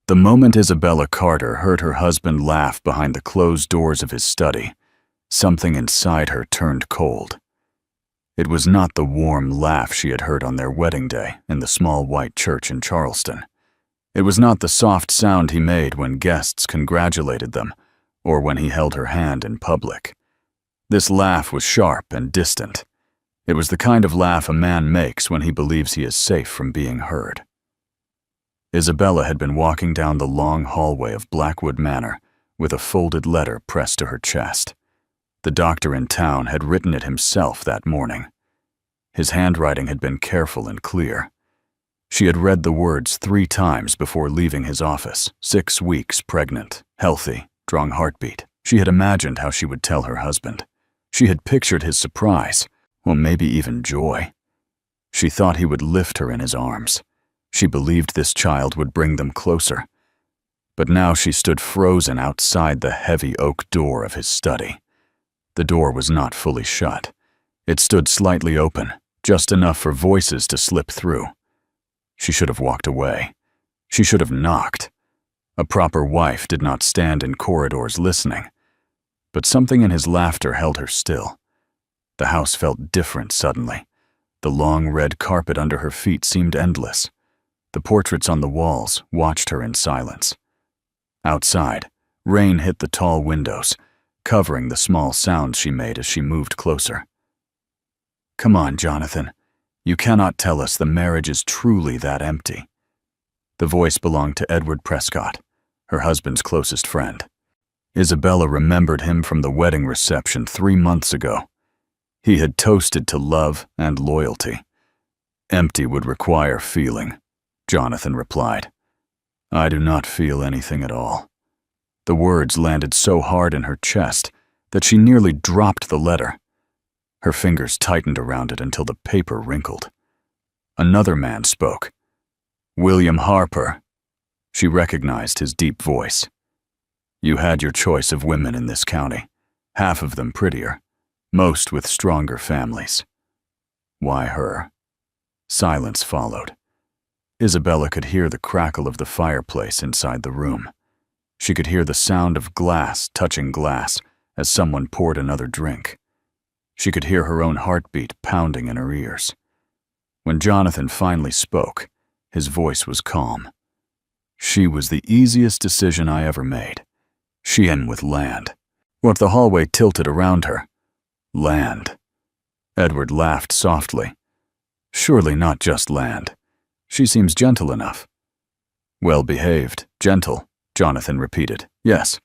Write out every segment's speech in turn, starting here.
The moment Isabella Carter heard her husband laugh behind the closed doors of his study, something inside her turned cold. It was not the warm laugh she had heard on their wedding day in the small white church in Charleston. It was not the soft sound he made when guests congratulated them or when he held her hand in public. This laugh was sharp and distant. It was the kind of laugh a man makes when he believes he is safe from being heard. Isabella had been walking down the long hallway of Blackwood Manor with a folded letter pressed to her chest. The doctor in town had written it himself that morning. His handwriting had been careful and clear. She had read the words 3 times before leaving his office. 6 weeks pregnant, healthy, strong heartbeat. She had imagined how she would tell her husband. She had pictured his surprise, or maybe even joy. She thought he would lift her in his arms. She believed this child would bring them closer. But now she stood frozen outside the heavy oak door of his study. The door was not fully shut. It stood slightly open, just enough for voices to slip through. She should have walked away. She should have knocked. A proper wife did not stand in corridors listening. But something in his laughter held her still. The house felt different suddenly. The long red carpet under her feet seemed endless. The portraits on the walls watched her in silence. Outside, rain hit the tall windows, covering the small sounds she made as she moved closer. "Come on, Jonathan. You cannot tell us the marriage is truly that empty." The voice belonged to Edward Prescott, her husband's closest friend. Isabella remembered him from the wedding reception 3 months ago. He had toasted to love and loyalty. "Empty would require feeling," Jonathan replied. "I do not feel anything at all." The words landed so hard in her chest that she nearly dropped the letter. Her fingers tightened around it until the paper wrinkled. Another man spoke. "William Harper." She recognized his deep voice. "You had your choice of women in this county, half of them prettier, most with stronger families. Why her?" Silence followed. Isabella could hear the crackle of the fireplace inside the room. She could hear the sound of glass touching glass as someone poured another drink. She could hear her own heartbeat pounding in her ears. When Jonathan finally spoke, his voice was calm. "She was the easiest decision I ever made. She in with land." What the hallway tilted around her. Land. Edward laughed softly. "Surely not just land. She seems gentle enough." "Well-behaved, gentle," Jonathan repeated. "Yes."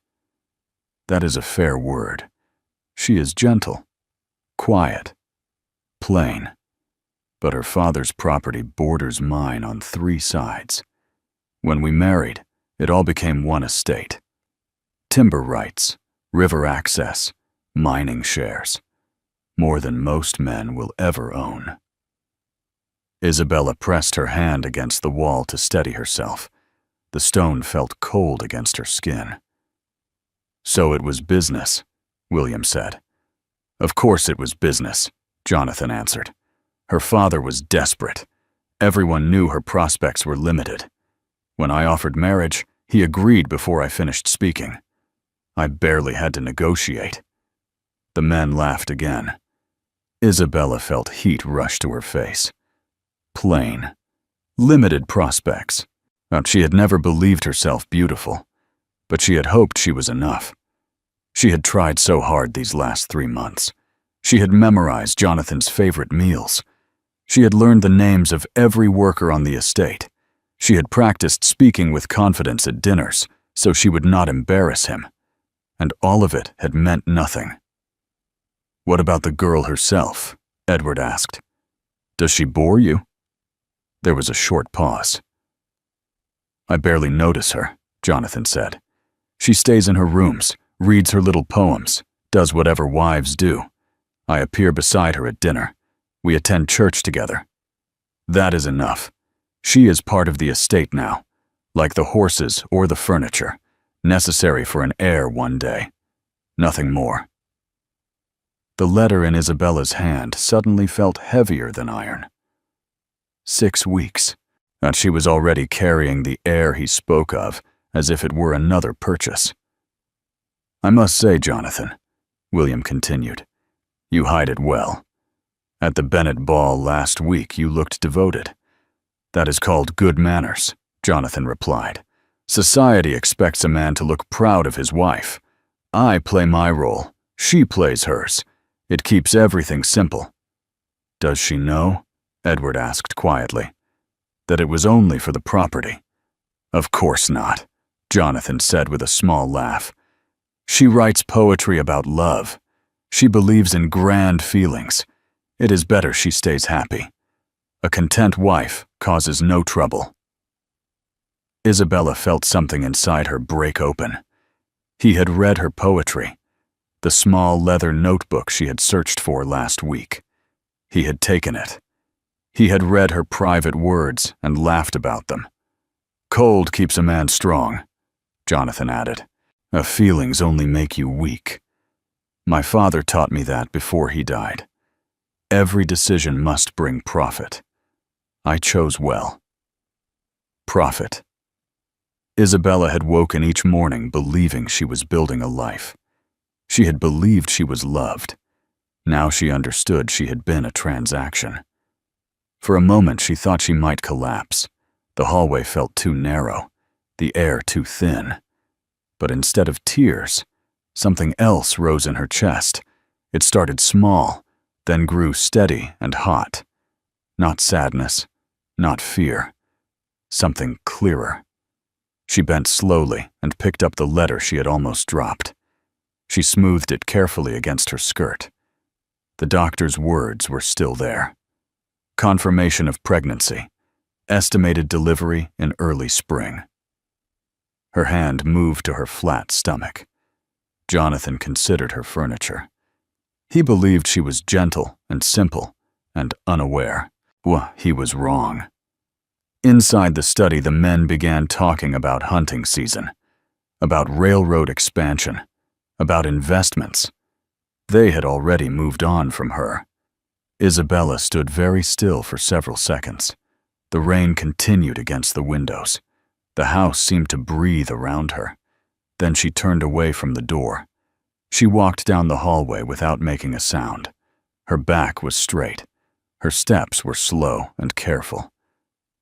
"That is a fair word. She is gentle, quiet, plain. But her father's property borders mine on 3 sides. When we married, it all became one estate. Timber rights, river access, mining shares. More than most men will ever own." Isabella pressed her hand against the wall to steady herself. The stone felt cold against her skin. "So it was business," William said. "Of course it was business," Jonathan answered. "Her father was desperate. Everyone knew her prospects were limited. When I offered marriage, he agreed before I finished speaking. I barely had to negotiate." The men laughed again. Isabella felt heat rush to her face. Plain. Limited prospects. She had never believed herself beautiful, but she had hoped she was enough. She had tried so hard these last 3 months. She had memorized Jonathan's favorite meals. She had learned the names of every worker on the estate. She had practiced speaking with confidence at dinners, so she would not embarrass him. And all of it had meant nothing. "What about the girl herself?" Edward asked. "Does she bore you?" There was a short pause. "I barely notice her," Jonathan said. "She stays in her rooms, reads her little poems, does whatever wives do. I appear beside her at dinner. We attend church together. That is enough. She is part of the estate now, like the horses or the furniture, necessary for an heir one day. Nothing more." The letter in Isabella's hand suddenly felt heavier than iron. 6 weeks. And she was already carrying the heir he spoke of as if it were another purchase. "I must say, Jonathan," William continued, "you hide it well. At the Bennett ball last week, you looked devoted." "That is called good manners," Jonathan replied. "Society expects a man to look proud of his wife. I play my role. She plays hers. It keeps everything simple." "Does she know?" Edward asked quietly. "That it was only for the property?" "Of course not," Jonathan said with a small laugh. "She writes poetry about love. She believes in grand feelings. It is better she stays happy. A content wife causes no trouble." Isabella felt something inside her break open. He had read her poetry, the small leather notebook she had searched for last week. He had taken it. He had read her private words and laughed about them. "Cold keeps a man strong," Jonathan added. "Feelings only make you weak. My father taught me that before he died. Every decision must bring profit. I chose well." Profit. Isabella had woken each morning believing she was building a life. She had believed she was loved. Now she understood she had been a transaction. For a moment she thought she might collapse. The hallway felt too narrow, the air too thin. But instead of tears, something else rose in her chest. It started small, then grew steady and hot. Not sadness, not fear. Something clearer. She bent slowly and picked up the letter she had almost dropped. She smoothed it carefully against her skirt. The doctor's words were still there. Confirmation of pregnancy. Estimated delivery in early spring. Her hand moved to her flat stomach. Jonathan considered her furniture. He believed she was gentle and simple and unaware. Well, he was wrong. Inside the study, the men began talking about hunting season, about railroad expansion, about investments. They had already moved on from her. Isabella stood very still for several seconds. The rain continued against the windows. The house seemed to breathe around her. Then she turned away from the door. She walked down the hallway without making a sound. Her back was straight. Her steps were slow and careful.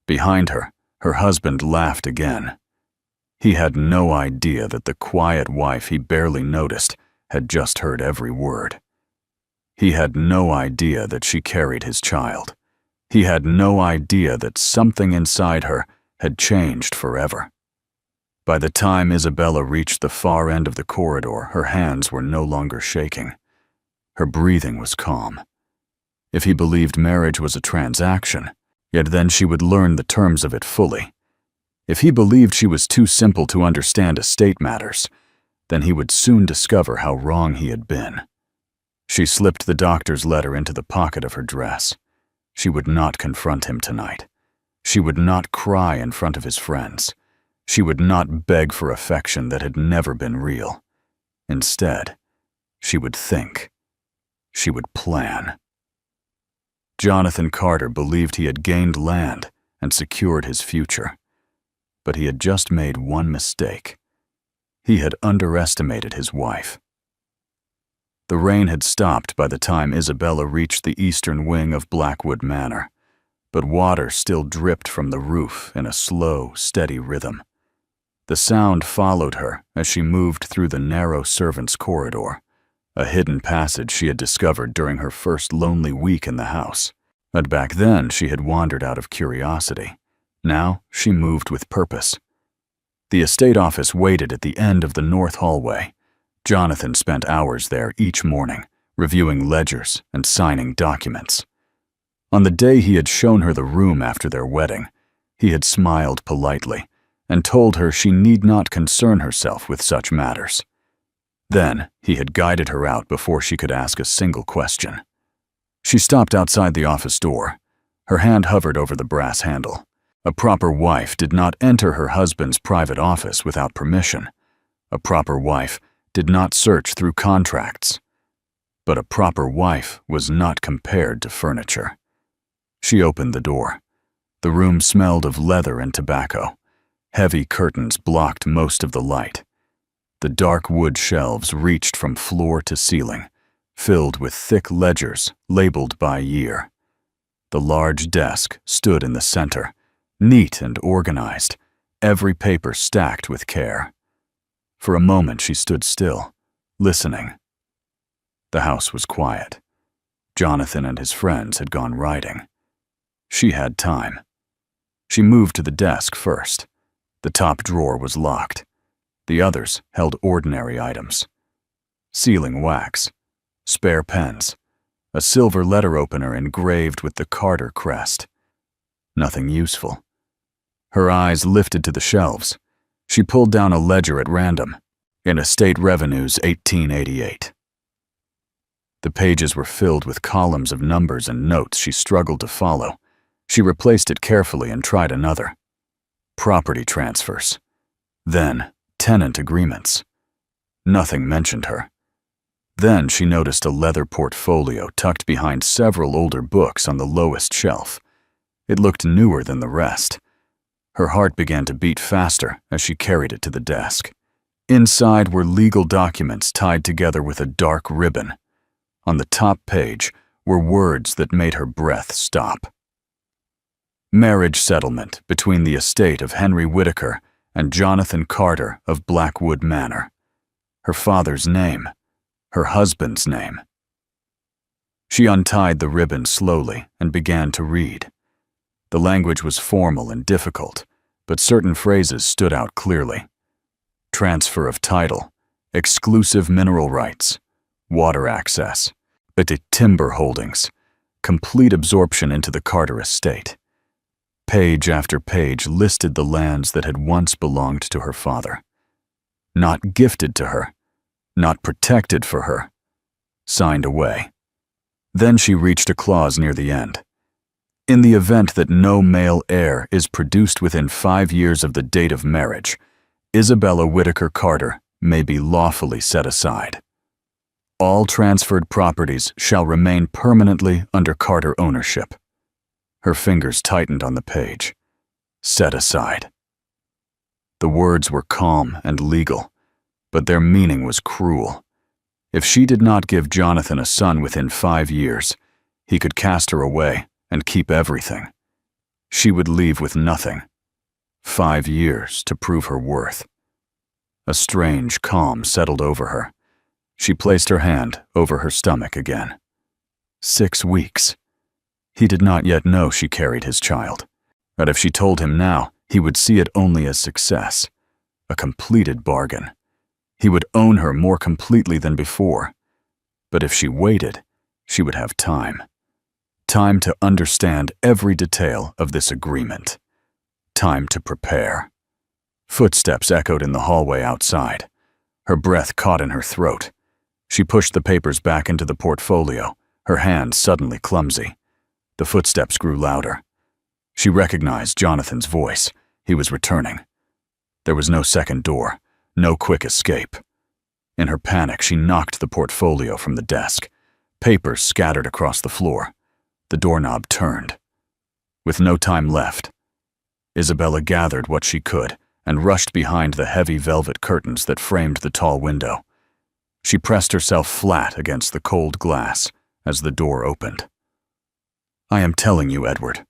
Behind her, her husband laughed again. He had no idea that the quiet wife he barely noticed had just heard every word. He had no idea that she carried his child. He had no idea that something inside her had changed forever. By the time Isabella reached the far end of the corridor, her hands were no longer shaking. Her breathing was calm. If he believed marriage was a transaction, yet then she would learn the terms of it fully. If he believed she was too simple to understand estate matters, then he would soon discover how wrong he had been. She slipped the doctor's letter into the pocket of her dress. She would not confront him tonight. She would not cry in front of his friends. She would not beg for affection that had never been real. Instead, she would think. She would plan. Jonathan Carter believed he had gained land and secured his future. But he had just made one mistake. He had underestimated his wife. The rain had stopped by the time Isabella reached the eastern wing of Blackwood Manor, but water still dripped from the roof in a slow, steady rhythm. The sound followed her as she moved through the narrow servants' corridor, a hidden passage she had discovered during her first lonely week in the house. But back then she had wandered out of curiosity. Now she moved with purpose. The estate office waited at the end of the north hallway. Jonathan spent hours there each morning, reviewing ledgers and signing documents. On the day he had shown her the room after their wedding, he had smiled politely and told her she need not concern herself with such matters. Then he had guided her out before she could ask a single question. She stopped outside the office door. Her hand hovered over the brass handle. A proper wife did not enter her husband's private office without permission. A proper wife did not search through contracts. But a proper wife was not compared to furniture. She opened the door. The room smelled of leather and tobacco. Heavy curtains blocked most of the light. The dark wood shelves reached from floor to ceiling, filled with thick ledgers labeled by year. The large desk stood in the center, neat and organized, every paper stacked with care. For a moment she stood still, listening. The house was quiet. Jonathan and his friends had gone riding. She had time. She moved to the desk first. The top drawer was locked. The others held ordinary items. Sealing wax, spare pens, a silver letter opener engraved with the Carter crest. Nothing useful. Her eyes lifted to the shelves. She pulled down a ledger at random. In Estate Revenues 1888. The pages were filled with columns of numbers and notes she struggled to follow. She replaced it carefully and tried another. Property transfers. Then, tenant agreements. Nothing mentioned her. Then she noticed a leather portfolio tucked behind several older books on the lowest shelf. It looked newer than the rest. Her heart began to beat faster as she carried it to the desk. Inside were legal documents tied together with a dark ribbon. On the top page were words that made her breath stop. Marriage settlement between the estate of Henry Whitaker and Jonathan Carter of Blackwood Manor. Her father's name, her husband's name. She untied the ribbon slowly and began to read. The language was formal and difficult, but certain phrases stood out clearly. Transfer of title, exclusive mineral rights, water access, timber holdings, complete absorption into the Carter estate. Page after page listed the lands that had once belonged to her father. Not gifted to her, not protected for her, signed away. Then she reached a clause near the end. In the event that no male heir is produced within 5 years of the date of marriage, Isabella Whitaker Carter may be lawfully set aside. All transferred properties shall remain permanently under Carter ownership. Her fingers tightened on the page. Set aside. The words were calm and legal, but their meaning was cruel. If she did not give Jonathan a son within 5 years, he could cast her away and keep everything. She would leave with nothing. 5 years to prove her worth. A strange calm settled over her. She placed her hand over her stomach again. 6 weeks. He did not yet know she carried his child. But if she told him now, he would see it only as success, a completed bargain. He would own her more completely than before. But if she waited, she would have time. Time to understand every detail of this agreement. Time to prepare. Footsteps echoed in the hallway outside. Her breath caught in her throat. She pushed the papers back into the portfolio, her hand suddenly clumsy. The footsteps grew louder. She recognized Jonathan's voice. He was returning. There was no second door, no quick escape. In her panic, she knocked the portfolio from the desk. Papers scattered across the floor. The doorknob turned. With no time left, Isabella gathered what she could and rushed behind the heavy velvet curtains that framed the tall window. She pressed herself flat against the cold glass as the door opened. I am telling you, Edward,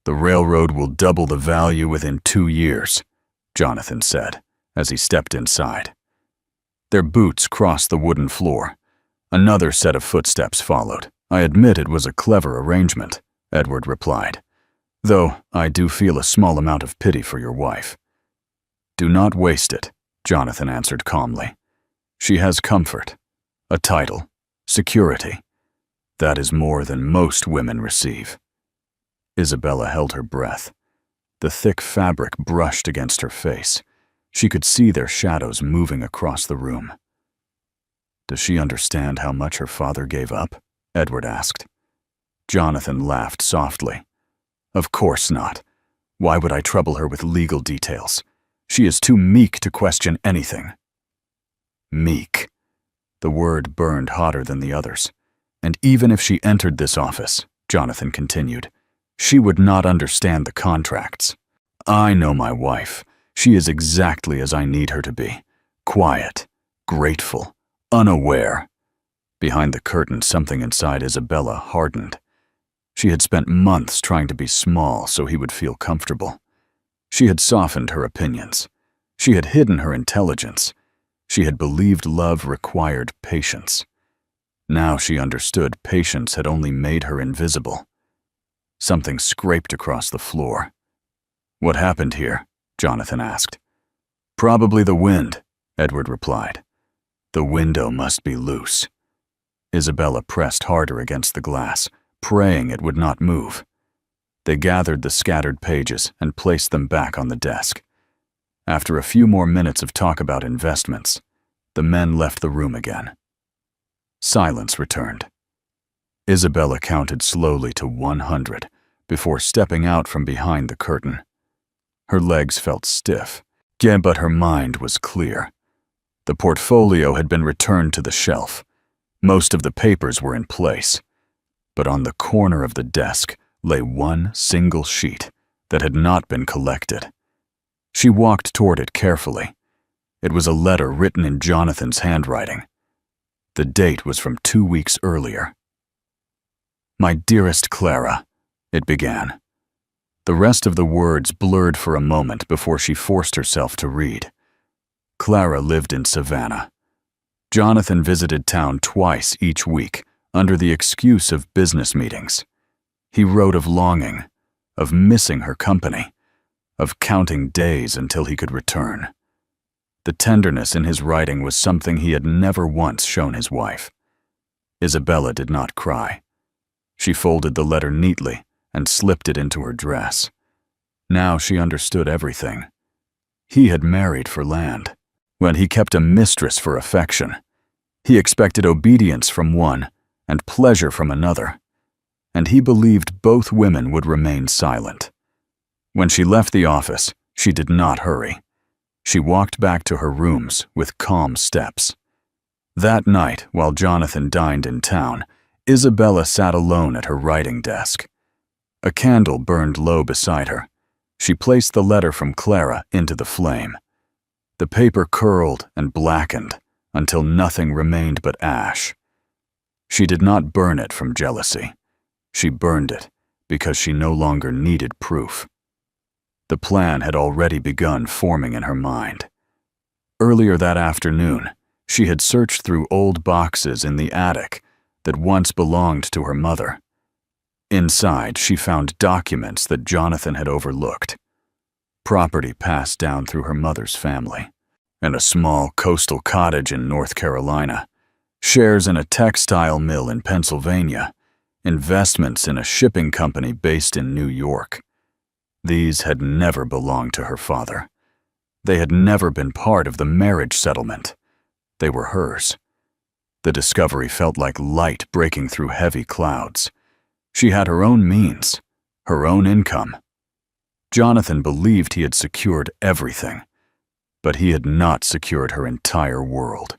the railroad will double the value within 2 years, Jonathan said as he stepped inside. Their boots crossed the wooden floor. Another set of footsteps followed. I admit it was a clever arrangement, Edward replied, though I do feel a small amount of pity for your wife. Do not waste it, Jonathan answered calmly. She has comfort, a title, security. That is more than most women receive. Isabella held her breath. The thick fabric brushed against her face. She could see their shadows moving across the room. Does she understand how much her father gave up? Edward asked. Jonathan laughed softly. Of course not. Why would I trouble her with legal details? She is too meek to question anything. Meek. The word burned hotter than the others. And even if she entered this office, Jonathan continued, she would not understand the contracts. I know my wife. She is exactly as I need her to be. Quiet, grateful, unaware. Behind the curtain, something inside Isabella hardened. She had spent months trying to be small so he would feel comfortable. She had softened her opinions. She had hidden her intelligence. She had believed love required patience. Now she understood patience had only made her invisible. Something scraped across the floor. "What happened here?" Jonathan asked. "Probably the wind," Edward replied. "The window must be loose." Isabella pressed harder against the glass, praying it would not move. They gathered the scattered pages and placed them back on the desk. After a few more minutes of talk about investments, the men left the room again. Silence returned. Isabella counted slowly to 100 before stepping out from behind the curtain. Her legs felt stiff, but her mind was clear. The portfolio had been returned to the shelf. Most of the papers were in place, but on the corner of the desk lay one single sheet that had not been collected. She walked toward it carefully. It was a letter written in Jonathan's handwriting. The date was from 2 weeks earlier. "My dearest Clara," it began. The rest of the words blurred for a moment before she forced herself to read. Clara lived in Savannah. Jonathan visited town twice each week under the excuse of business meetings. He wrote of longing, of missing her company, of counting days until he could return. The tenderness in his writing was something he had never once shown his wife. Isabella did not cry. She folded the letter neatly and slipped it into her dress. Now she understood everything. He had married for land, when he kept a mistress for affection. He expected obedience from one and pleasure from another, and he believed both women would remain silent. When she left the office, she did not hurry. She walked back to her rooms with calm steps. That night, while Jonathan dined in town, Isabella sat alone at her writing desk. A candle burned low beside her. She placed the letter from Clara into the flame. The paper curled and blackened until nothing remained but ash. She did not burn it from jealousy. She burned it because she no longer needed proof. The plan had already begun forming in her mind. Earlier that afternoon, she had searched through old boxes in the attic that once belonged to her mother. Inside, she found documents that Jonathan had overlooked. Property passed down through her mother's family, and a small coastal cottage in North Carolina, shares in a textile mill in Pennsylvania, investments in a shipping company based in New York. These had never belonged to her father. They had never been part of the marriage settlement. They were hers. The discovery felt like light breaking through heavy clouds. She had her own means, her own income. Jonathan believed he had secured everything, but he had not secured her entire world.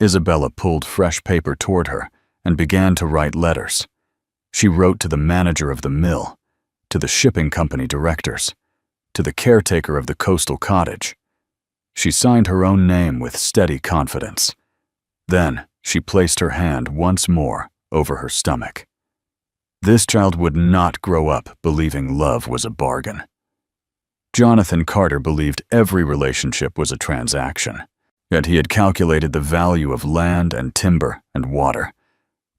Isabella pulled fresh paper toward her and began to write letters. She wrote to the manager of the mill, to the shipping company directors, to the caretaker of the coastal cottage. She signed her own name with steady confidence. Then she placed her hand once more over her stomach. This child would not grow up believing love was a bargain. Jonathan Carter believed every relationship was a transaction, yet he had calculated the value of land and timber and water,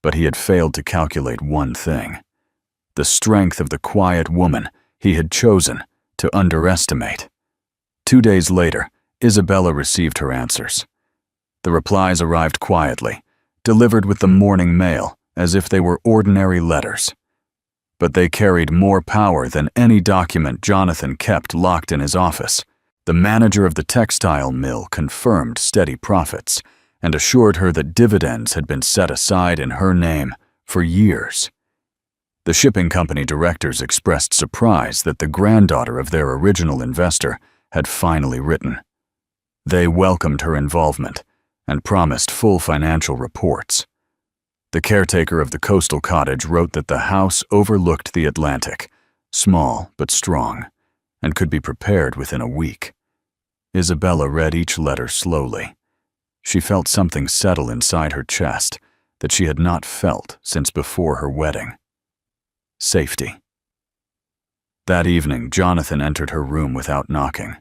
but he had failed to calculate one thing: the strength of the quiet woman he had chosen to underestimate. 2 days later, Isabella received her answers. The replies arrived quietly, delivered with the morning mail as if they were ordinary letters. But they carried more power than any document Jonathan kept locked in his office. The manager of the textile mill confirmed steady profits and assured her that dividends had been set aside in her name for years. The shipping company directors expressed surprise that the granddaughter of their original investor had finally written. They welcomed her involvement and promised full financial reports. The caretaker of the coastal cottage wrote that the house overlooked the Atlantic, small but strong, and could be prepared within a week. Isabella read each letter slowly. She felt something settle inside her chest that she had not felt since before her wedding. Safety. That evening, Jonathan entered her room without knocking.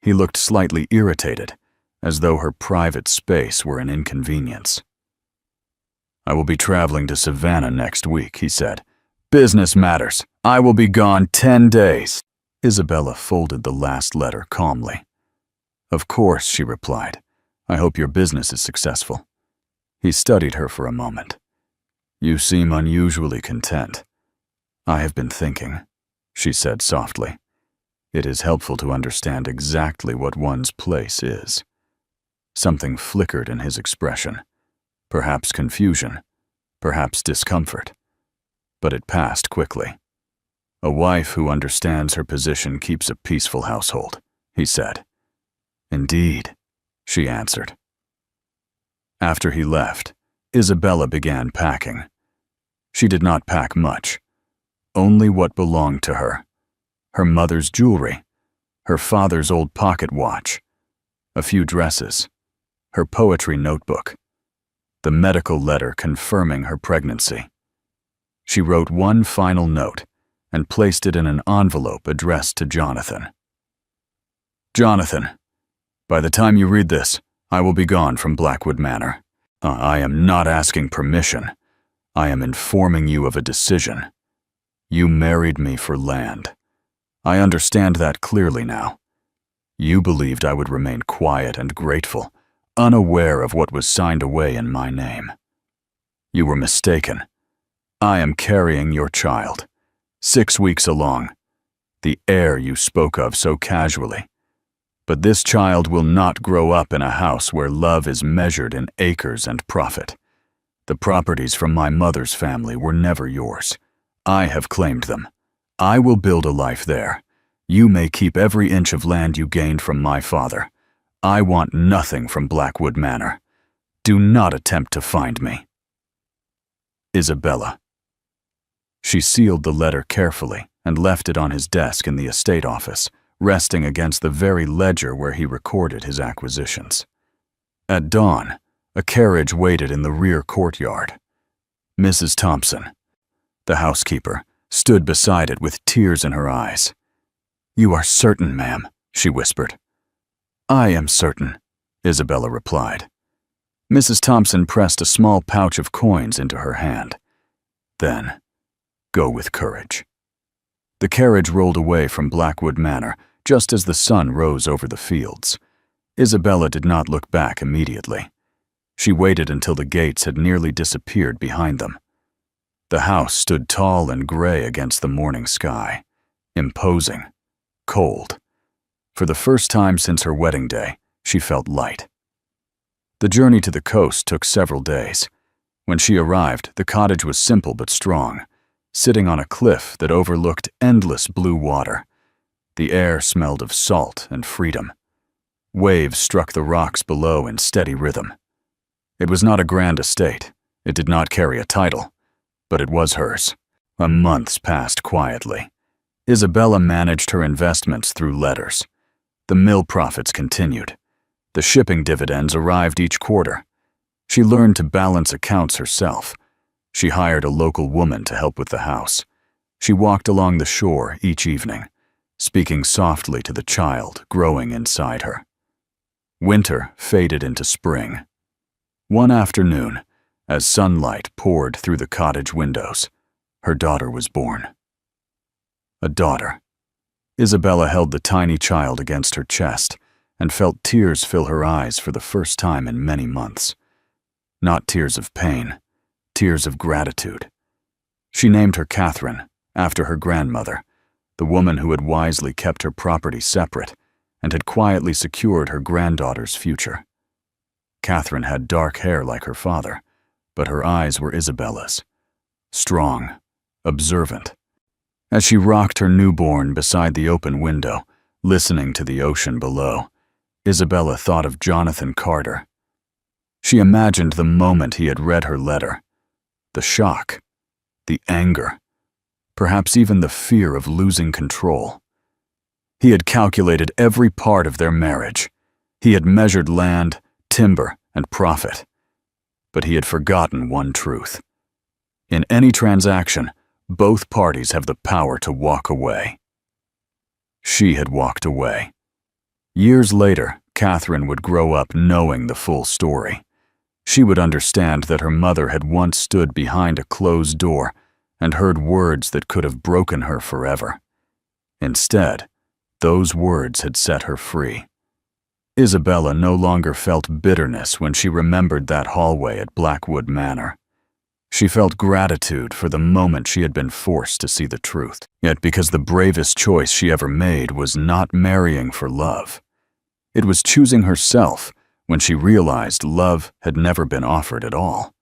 He looked slightly irritated, as though her private space were an inconvenience. "I will be traveling to Savannah next week," he said. "Business matters. I will be gone 10 days. Isabella folded the last letter calmly. "Of course," she replied. "I hope your business is successful." He studied her for a moment. "You seem unusually content." "I have been thinking," she said softly. "It is helpful to understand exactly what one's place is." Something flickered in his expression. Perhaps confusion, perhaps discomfort. But it passed quickly. "A wife who understands her position keeps a peaceful household," he said. "Indeed," she answered. After he left, Isabella began packing. She did not pack much, only what belonged to her: her mother's jewelry, her father's old pocket watch, a few dresses, her poetry notebook, the medical letter confirming her pregnancy. She wrote one final note and placed it in an envelope addressed to Jonathan. "Jonathan, by the time you read this, I will be gone from Blackwood Manor. I am not asking permission. I am informing you of a decision. You married me for land. I understand that clearly now. You believed I would remain quiet and grateful, unaware of what was signed away in my name. You were mistaken. I am carrying your child, 6 weeks along, the heir you spoke of so casually. But this child will not grow up in a house where love is measured in acres and profit. The properties from my mother's family were never yours. I have claimed them. I will build a life there. You may keep every inch of land you gained from my father. I want nothing from Blackwood Manor. Do not attempt to find me. Isabella." She sealed the letter carefully and left it on his desk in the estate office, resting against the very ledger where he recorded his acquisitions. At dawn, a carriage waited in the rear courtyard. Mrs. Thompson, the housekeeper, stood beside it with tears in her eyes. "You are certain, ma'am?" she whispered. "I am certain," Isabella replied. Mrs. Thompson pressed a small pouch of coins into her hand. "Then, go with courage." The carriage rolled away from Blackwood Manor just as the sun rose over the fields. Isabella did not look back immediately. She waited until the gates had nearly disappeared behind them. The house stood tall and gray against the morning sky, imposing, cold. For the first time since her wedding day, she felt light. The journey to the coast took several days. When she arrived, the cottage was simple but strong, sitting on a cliff that overlooked endless blue water. The air smelled of salt and freedom. Waves struck the rocks below in steady rhythm. It was not a grand estate. It did not carry a title, but it was hers. Months passed quietly. Isabella managed her investments through letters. The mill profits continued. The shipping dividends arrived each quarter. She learned to balance accounts herself. She hired a local woman to help with the house. She walked along the shore each evening, speaking softly to the child growing inside her. Winter faded into spring. One afternoon, as sunlight poured through the cottage windows, her daughter was born. A daughter. Isabella held the tiny child against her chest and felt tears fill her eyes for the first time in many months. Not tears of pain, tears of gratitude. She named her Catherine, after her grandmother, the woman who had wisely kept her property separate and had quietly secured her granddaughter's future. Catherine had dark hair like her father, but her eyes were Isabella's. Strong, observant. As she rocked her newborn beside the open window, listening to the ocean below, Isabella thought of Jonathan Carter. She imagined the moment he had read her letter. The shock, the anger, perhaps even the fear of losing control. He had calculated every part of their marriage. He had measured land, timber, and profit. But he had forgotten one truth. In any transaction, both parties have the power to walk away. She had walked away. Years later, Catherine would grow up knowing the full story. She would understand that her mother had once stood behind a closed door and heard words that could have broken her forever. Instead, those words had set her free. Isabella no longer felt bitterness when she remembered that hallway at Blackwood Manor. She felt gratitude for the moment she had been forced to see the truth. Yet because the bravest choice she ever made was not marrying for love. It was choosing herself when she realized love had never been offered at all.